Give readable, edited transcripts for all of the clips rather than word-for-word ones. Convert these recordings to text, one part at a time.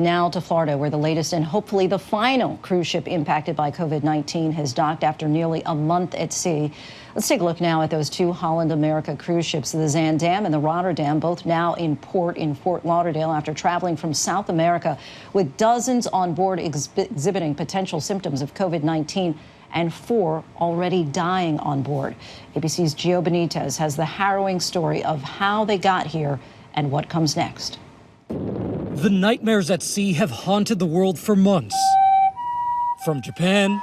Now to Florida, where the latest and hopefully the final cruise ship impacted by COVID-19 has docked after nearly a month at sea. Let's take a look now at those two Holland America cruise ships, the Zaandam and the Rotterdam, both now in port in Fort Lauderdale after traveling from South America with dozens on board exhibiting potential symptoms of COVID-19 and 4 already dying on board. ABC's Gio Benitez has the harrowing story of how they got here and what comes next. The nightmares at sea have haunted the world for months. From Japan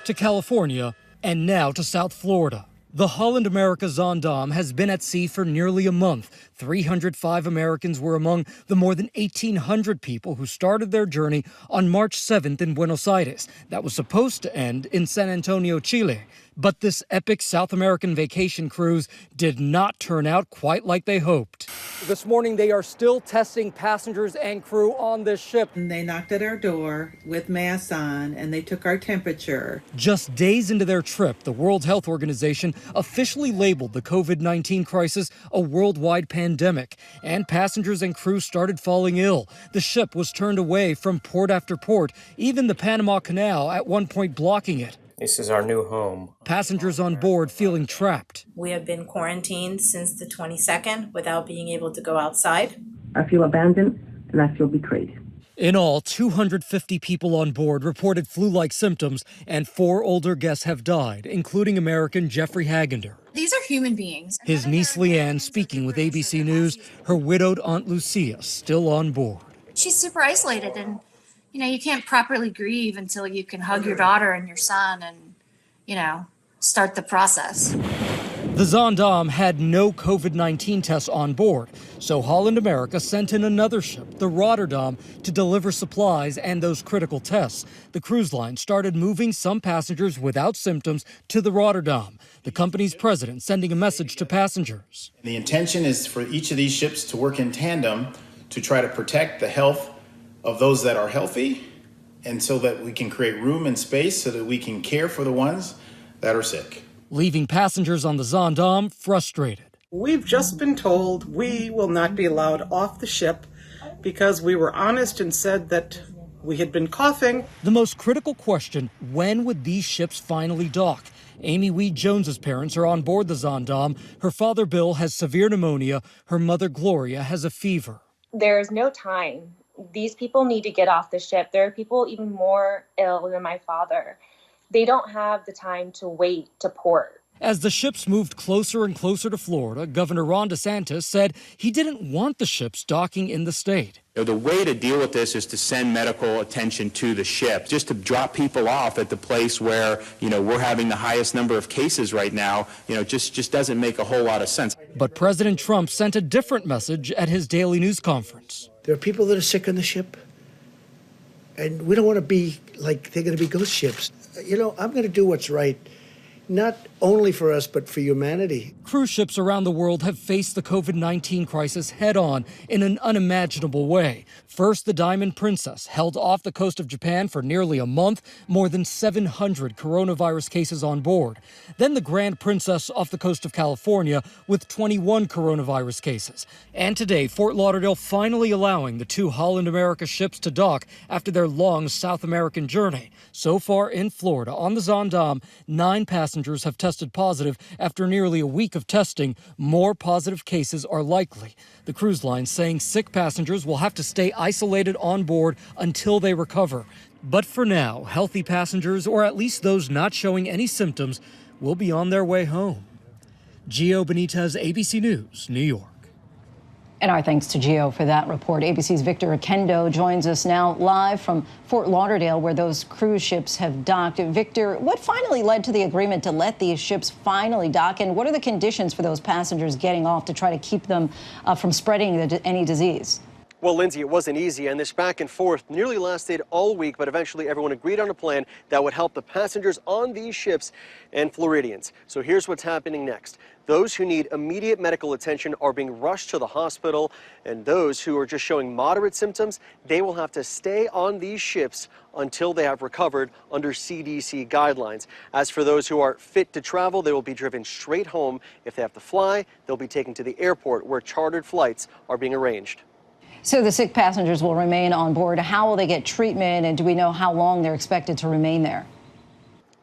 to California and now to South Florida. The Holland America Zaandam has been at sea for nearly a month. 305 Americans were among the more than 1,800 people who started their journey on March 7th in Buenos Aires. That was supposed to end in San Antonio, Chile. But this epic South American vacation cruise did not turn out quite like they hoped. This morning, they are still testing passengers and crew on this ship. They knocked at our door with masks on, and they took our temperature. Just days into their trip, the World Health Organization officially labeled the COVID-19 crisis a worldwide pandemic, and passengers and crew started falling ill. The ship was turned away from port after port, even the Panama Canal at one point blocking it. This is our new home. Passengers on board feeling trapped. We have been quarantined since the 22nd without being able to go outside. I feel abandoned and I feel betrayed. In all, 250 people on board reported flu-like symptoms, and 4 older guests have died, including American Jeffrey Hagender. These are human beings. His niece Leanne speaking with ABC News, her widowed Aunt Lucia still on board. She's super isolated, and you can't properly grieve until you can hug your daughter and your son and, start the process. The Zaandam had no COVID-19 tests on board, so Holland America sent in another ship, the Rotterdam, to deliver supplies and those critical tests. The cruise line started moving some passengers without symptoms to the Rotterdam, the company's president sending a message to passengers. The intention is for each of these ships to work in tandem to try to protect the health of those that are healthy, and so that we can create room and space so that we can care for the ones that are sick. Leaving passengers on the Zaandam frustrated. We've just been told we will not be allowed off the ship because we were honest and said that we had been coughing. The most critical question, when would these ships finally dock? Amy Weed Jones's parents are on board the Zaandam. Her father, Bill, has severe pneumonia. Her mother, Gloria, has a fever. There's no time. These people need to get off the ship. There are people even more ill than my father. They don't have the time to wait to port. As the ships moved closer and closer to Florida, Governor Ron DeSantis said he didn't want the ships docking in the state. The way to deal with this is to send medical attention to the ship, just to drop people off at the place where, we're having the highest number of cases right now, just doesn't make a whole lot of sense. But President Trump sent a different message at his daily news conference. There are people that are sick on the ship, and we don't want to be like they're going to be ghost ships. I'm going to do what's right, not only for us, but for humanity. Cruise ships around the world have faced the COVID-19 crisis head-on in an unimaginable way. First, the Diamond Princess held off the coast of Japan for nearly a month, more than 700 coronavirus cases on board. Then the Grand Princess off the coast of California with 21 coronavirus cases. And today, Fort Lauderdale finally allowing the 2 Holland America ships to dock after their long South American journey. So far in Florida, on the Zaandam, 9 passengers have tested positive. After nearly a week of testing, more positive cases are likely. The cruise line saying sick passengers will have to stay isolated on board until they recover. But for now, healthy passengers, or at least those not showing any symptoms, will be on their way home. Gio Benitez, ABC News, New York. And our thanks to Gio for that report. ABC's Victor Akendo joins us now live from Fort Lauderdale, where those cruise ships have docked. Victor, what finally led to the agreement to let these ships finally dock, and what are the conditions for those passengers getting off to try to keep them from spreading any disease? Well, Lindsay, it wasn't easy, and this back and forth nearly lasted all week, but eventually everyone agreed on a plan that would help the passengers on these ships and Floridians. So here's what's happening next. Those who need immediate medical attention are being rushed to the hospital, and those who are just showing moderate symptoms, they will have to stay on these ships until they have recovered under CDC guidelines. As for those who are fit to travel, they will be driven straight home. If they have to fly, they'll be taken to the airport where chartered flights are being arranged. So the sick passengers will remain on board. How will they get treatment, and do we know how long they're expected to remain there?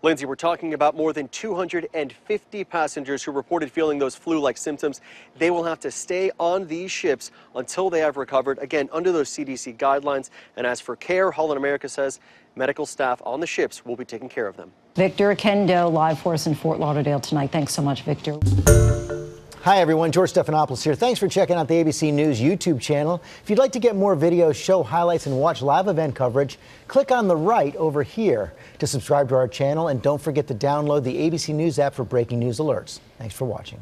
Lindsay, we're talking about more than 250 passengers who reported feeling those flu-like symptoms. They will have to stay on these ships until they have recovered, again, under those CDC guidelines. And as for care, Holland America says medical staff on the ships will be taking care of them. Victor Kendo, live for us in Fort Lauderdale tonight. Thanks so much, Victor. Hi, everyone. George Stephanopoulos here. Thanks for checking out the ABC News YouTube channel. If you'd like to get more videos, show highlights, and watch live event coverage, click on the right over here to subscribe to our channel. And don't forget to download the ABC News app for breaking news alerts. Thanks for watching.